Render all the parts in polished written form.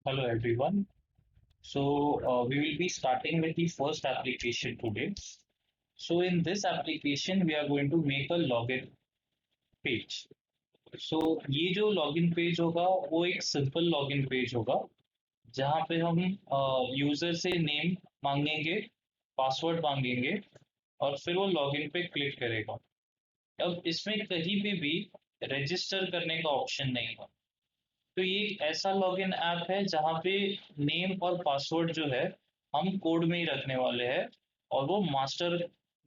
Hello everyone. We will be starting with the first application today. So in this application we are going to make a login page. So ये जो login page होगा वो एक simple login page होगा जहाँ पे हम user से नेम मांगेंगे, पासवर्ड मांगेंगे और फिर वो लॉगिन पे क्लिक करेगा। अब इसमें कहीं पे भी रजिस्टर करने का ऑप्शन नहीं है। तो ये एक ऐसा लॉगिन ऐप है जहाँ पे नेम और पासवर्ड जो है हम कोड में ही रखने वाले हैं और वो मास्टर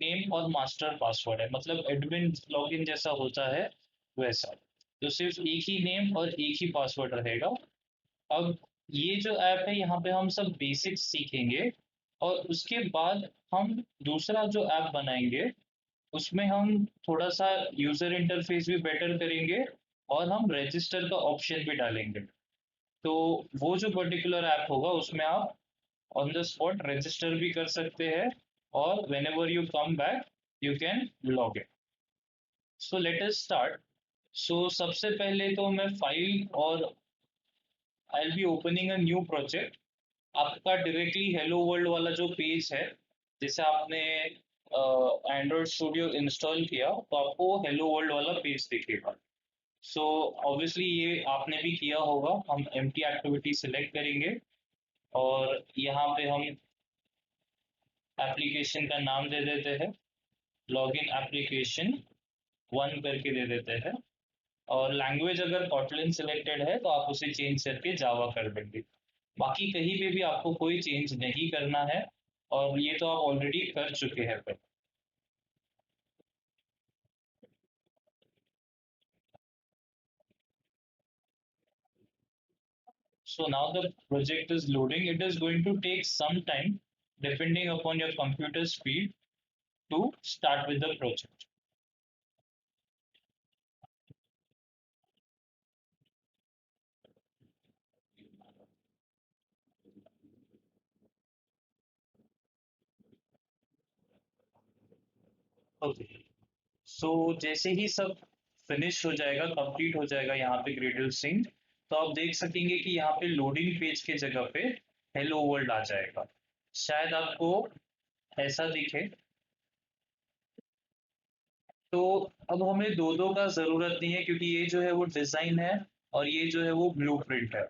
नेम और मास्टर पासवर्ड है, मतलब एडमिन लॉगिन जैसा होता है वैसा। तो सिर्फ एक ही नेम और एक ही पासवर्ड रहेगा। अब ये जो ऐप है यहाँ पे हम सब बेसिक्स सीखेंगे और उसके बाद हम दूसरा जो ऐप बनाएंगे उसमें हम थोड़ा सा यूजर इंटरफेस भी बेटर करेंगे और हम रजिस्टर का ऑप्शन भी डालेंगे। तो वो जो पर्टिकुलर ऐप होगा उसमें आप ऑन द स्पॉट रजिस्टर भी कर सकते हैं और whenever you come back you can log in. So let us start. So सबसे पहले तो मैं फाइल और I will be opening a new project. आपका डायरेक्टली हेलो वर्ल्ड वाला जो पेज है, जैसे आपने एंड्रॉयड स्टूडियो इंस्टॉल किया तो आपको हेलो वर्ल्ड वाला पेज दिखेगा। सो ऑब्वियसली ये आपने भी किया होगा। हम एम्प्टी एक्टिविटी सिलेक्ट करेंगे और यहाँ पे हम एप्लीकेशन का नाम दे देते हैं, लॉगिन एप्लीकेशन वन करके दे देते हैं। और लैंग्वेज अगर कॉटलिन सिलेक्टेड है तो आप उसे चेंज करके जावा कर देंगे। बाकी कहीं पे भी आपको कोई चेंज नहीं करना है और ये तो आप ऑलरेडी कर चुके हैं फिर। So now the project is loading. It is going to take some time depending upon your computer speed to start with the project. Okay, so जैसे ही सब फिनिश हो जाएगा, कंप्लीट हो जाएगा यहाँ पे ग्रेडल सिंह, तो आप देख सकेंगे कि यहाँ पे लोडिंग पेज के जगह पे हेलो वर्ल्ड आ जाएगा। शायद आपको ऐसा दिखे। तो अब हमें दो दो का ज़रूरत नहीं है क्योंकि ये जो है वो डिज़ाइन है और ये जो है वो ब्लूप्रिंट है।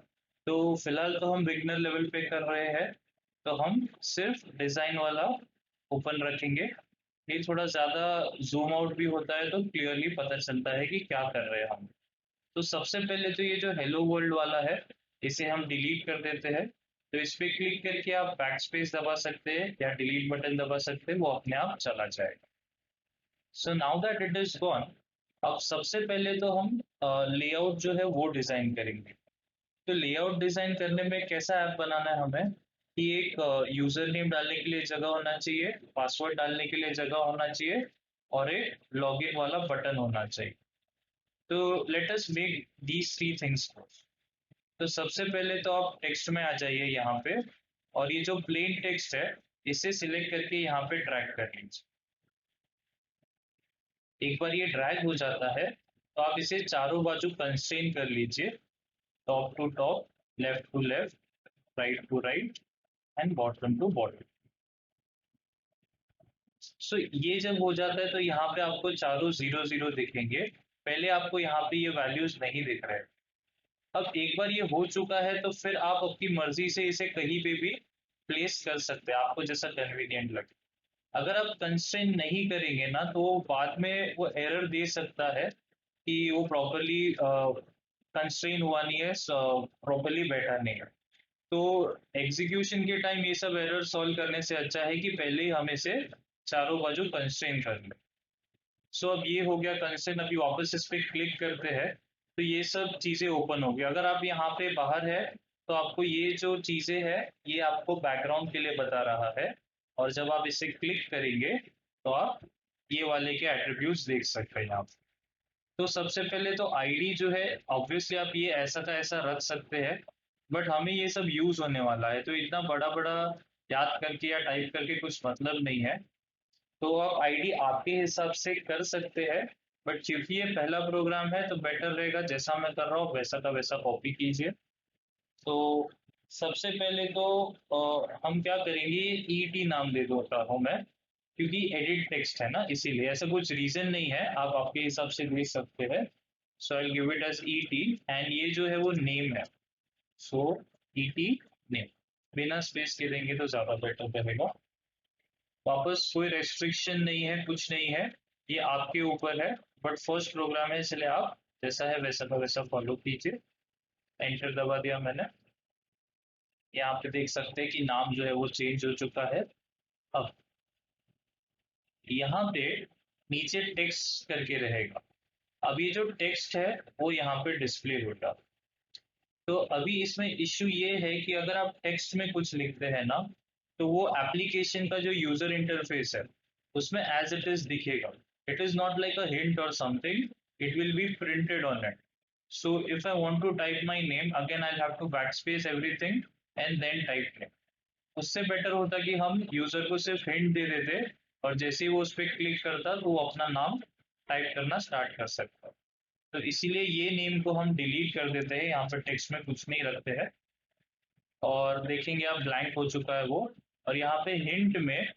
तो फिलहाल तो हम बिगनर लेवल पे कर रहे हैं, तो हम सिर्फ डिज़ाइन वाला ओपन रखेंगे। ये थोड़ा ज़्यादा जूम आउट भी होता है तो क्लियरली पता चलता है कि क्या कर रहे हैं हम। तो सबसे पहले तो ये जो हेलो वर्ल्ड वाला है इसे हम डिलीट कर देते हैं। तो इस पे क्लिक करके आप बैक स्पेस दबा सकते हैं या डिलीट बटन दबा सकते हैं, वो अपने आप चला जाएगा। So now that it is gone, अब सबसे पहले तो हम लेआउट जो है वो डिजाइन करेंगे। तो लेआउट डिजाइन करने में कैसा ऐप बनाना है हमें कि एक यूजर नेम डालने के लिए जगह होना चाहिए, पासवर्ड डालने के लिए जगह होना चाहिए और एक लॉगिन वाला बटन होना चाहिए। तो let us make these three things. तो सबसे पहले तो आप टेक्स्ट में आ जाइए यहाँ पे और ये जो प्लेन टेक्स्ट है इसे सिलेक्ट करके यहाँ पे ड्रैग कर लीजिए। एक बार ये ड्रैग हो जाता है तो आप इसे चारों बाजू कंस्ट्रेन कर लीजिए, top to top, left to left, right to right and bottom to bottom. So ये जब हो जाता है तो यहाँ पे आपको चारों जीरो जीरो दिखेंगे। पहले आपको यहाँ पे ये वैल्यूज नहीं दिख रहे। अब एक बार ये हो चुका है तो फिर आप अपनी मर्जी से इसे कहीं पे भी प्लेस कर सकते हैं, आपको जैसा कन्वीनियंट लगे। अगर आप कंस्ट्रेन नहीं करेंगे ना तो वो बाद में वो एरर दे सकता है कि वो प्रॉपरली कंस्ट्रेन हुआ नहीं है, प्रॉपरली बैठा नहीं है। तो एग्जीक्यूशन के टाइम ये सब एरर सॉल्व करने से अच्छा है कि पहले ही हम इसे चारों बाजू कंस्ट्रेन कर लें। सो अब ये हो गया कंस्ट्रेन। अभी वापस इस पे क्लिक करते हैं तो ये सब चीजें ओपन हो गई। अगर आप यहाँ पे बाहर है तो आपको ये जो चीजें है ये आपको बैकग्राउंड के लिए बता रहा है और जब आप इसे क्लिक करेंगे तो आप ये वाले के एट्रीब्यूट्स देख सकते हैं यहाँ पे। तो सबसे पहले तो आईडी जो है ऑब्वियसली आप ये ऐसा का ऐसा रख सकते हैं, बट हमें ये सब यूज होने वाला है तो इतना बड़ा बड़ा याद करके या टाइप करके कुछ मतलब नहीं है। तो आप आईडी आपके हिसाब से कर सकते हैं, बट क्योंकि ये पहला प्रोग्राम है तो बेटर रहेगा जैसा मैं कर रहा हूँ वैसा का वैसा कॉपी कीजिए। तो सबसे पहले तो हम क्या करेंगे, ईटी नाम दे देता हूँ मैं, क्योंकि एडिट टेक्स्ट है ना, इसीलिए। ऐसा कुछ रीजन नहीं है, आप आपके हिसाब से देख सकते हैं। So I give it as ET, and ये जो है वो नेम है। सो ईटी नेम, बिना स्पेस के देंगे तो ज्यादा बेटर रहेगा। वापस कोई रेस्ट्रिक्शन नहीं है, कुछ नहीं है, ये आपके ऊपर है। बट फर्स्ट प्रोग्राम है, इसलिए आप जैसा है वैसा का वैसा फॉलो कीजिए। एंटर दबा दिया मैंने। यहाँ पे देख सकते हैं कि नाम जो है वो चेंज हो चुका है। अब यहाँ पे नीचे टेक्स्ट करके रहेगा। अब ये जो टेक्स्ट है वो यहाँ पे डिस्प्ले होगा। तो अभी इसमें इश्यू ये है कि अगर आप टेक्स्ट में कुछ लिखते हैं ना, तो वो एप्लीकेशन का जो यूजर इंटरफेस है उसमें एज इट इज दिखेगा। It is not like a hint और something, it will be printed on it. So if I want to type my name again, I'll have to backspace everything and then type name. उससे better होता कि हम user को सिर्फ hint दे देते, और जैसे ही वो उस पर क्लिक करता तो वो अपना नाम टाइप करना स्टार्ट कर सकता। तो इसीलिए ये नेम को हम डिलीट कर देते हैं, यहाँ पर टेक्स्ट में कुछ नहीं रखते हैं। और देखेंगे आप ब्लैंक हो चुका है वो। और यहाँ पे हिंट में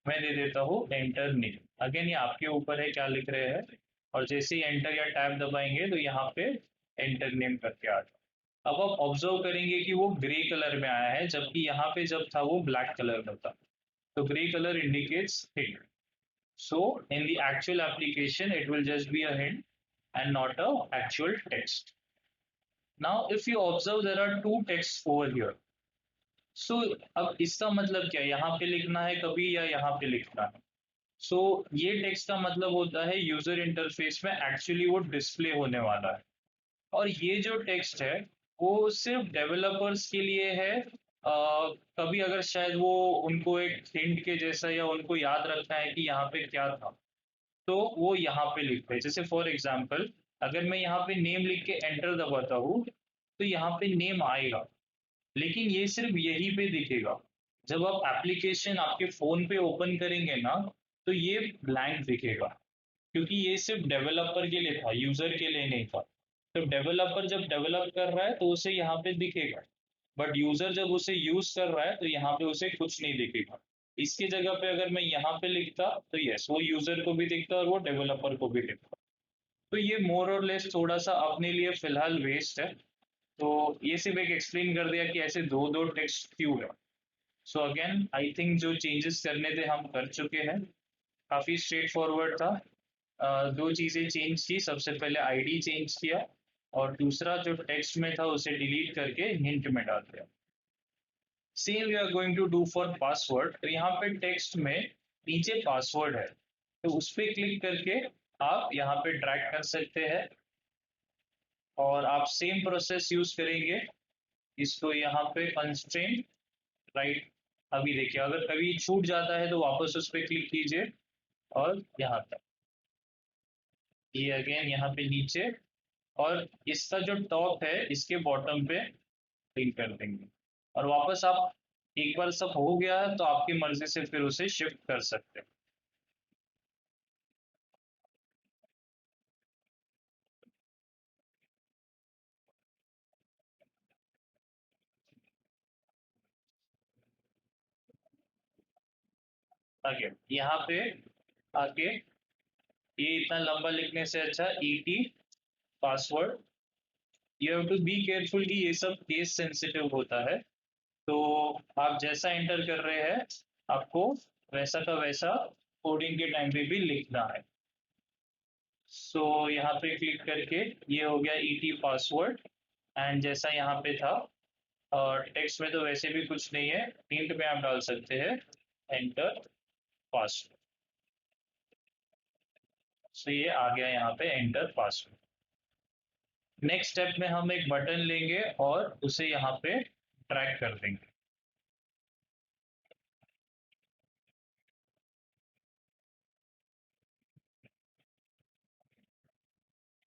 मैं दे देता हूँ एंटर नेम। अगेन ये आपके ऊपर है क्या लिख रहे हैं। और जैसे ही एंटर या टैब दबाएंगे तो यहाँ पे एंटर नेम करके आ जाए। अब आप ऑब्जर्व करेंगे कि वो ग्रे कलर में आया है, जबकि यहाँ पे जब था वो ब्लैक कलर में था। तो grey colour indicates hint. So in the actual application it will just be a hint and not a actual text. Now if you observe there are two texts over here. So अब इसका मतलब क्या है, यहाँ पे लिखना है कभी या यहाँ पे लिखना है। सो ये टेक्स्ट का मतलब होता है यूजर इंटरफेस में एक्चुअली वो डिस्प्ले होने वाला है। और ये जो टेक्स्ट है वो सिर्फ डेवलपर्स के लिए है। कभी अगर शायद वो उनको एक हिंट के जैसा, या उनको याद रखना है कि यहाँ पे क्या था, तो वो यहाँ पे लिखते हैं। जैसे फॉर एग्जाम्पल अगर मैं यहाँ पे नेम लिख के एंटर दबाता हूँ तो यहाँ पे नेम आएगा, लेकिन ये सिर्फ यहीं पे दिखेगा। जब आप एप्लीकेशन आपके फोन पे ओपन करेंगे ना, तो ये ब्लैंक दिखेगा, क्योंकि ये सिर्फ डेवलपर के लिए था, यूजर के लिए नहीं था। तो डेवलपर जब डेवलप कर रहा है तो उसे यहाँ पे दिखेगा, बट यूजर जब उसे यूज कर रहा है तो यहाँ पे उसे कुछ नहीं दिखेगा। इसकी जगह पे अगर मैं यहाँ पे लिखता तो यस, वो यूजर को भी दिखता और वो डेवलपर को भी दिखता। तो ये मोर और लेस थोड़ा सा अपने लिए फिलहाल वेस्ट है। तो ये सिर्फ एक एक्सप्लेन कर दिया कि ऐसे दो दो टेक्स्ट क्यों है। सो अगेन आई थिंक जो चेंजेस करने थे हम कर चुके हैं, काफी स्ट्रेट फॉरवर्ड था। दो चीजें चेंज की, सबसे पहले आईडी चेंज किया, और दूसरा जो टेक्स्ट में था उसे डिलीट करके हिंट में डाल दिया। Same we are going to do for password. तो यहाँ पे टेक्स्ट में नीचे पासवर्ड है, तो उस पर क्लिक करके आप यहाँ पे ड्रैग कर सकते हैं, और आप सेम प्रोसेस यूज करेंगे। इसको यहाँ पे कंस्ट्रेंट राइट। अभी देखिए अगर कभी छूट जाता है तो वापस उस पर क्लिक कीजिए, और यहाँ तक, ये अगेन यहाँ पे नीचे, और इसका जो टॉप है इसके बॉटम पे क्लिक कर देंगे, और वापस आप, एक बार सब हो गया है तो आपकी मर्जी से फिर उसे शिफ्ट कर सकते हैं। आगे यहाँ पे आके, ये इतना लंबा लिखने से अच्छा ET password. You have to be careful कि ये सब केस सेंसिटिव होता है। तो आप जैसा एंटर कर रहे हैं आपको वैसा का वैसा कोडिंग के टाइम पे भी लिखना है। सो यहाँ पे क्लिक करके ये हो गया ईटी पासवर्ड। एंड जैसा यहाँ पे था, और टेक्स्ट में तो वैसे भी कुछ नहीं है, हिंट में आप डाल सकते हैं एंटर पासवर्ड। सो ये आ गया यहाँ पे एंटर पासवर्ड। नेक्स्ट स्टेप में हम एक बटन लेंगे और उसे यहाँ पे ड्रैग कर देंगे।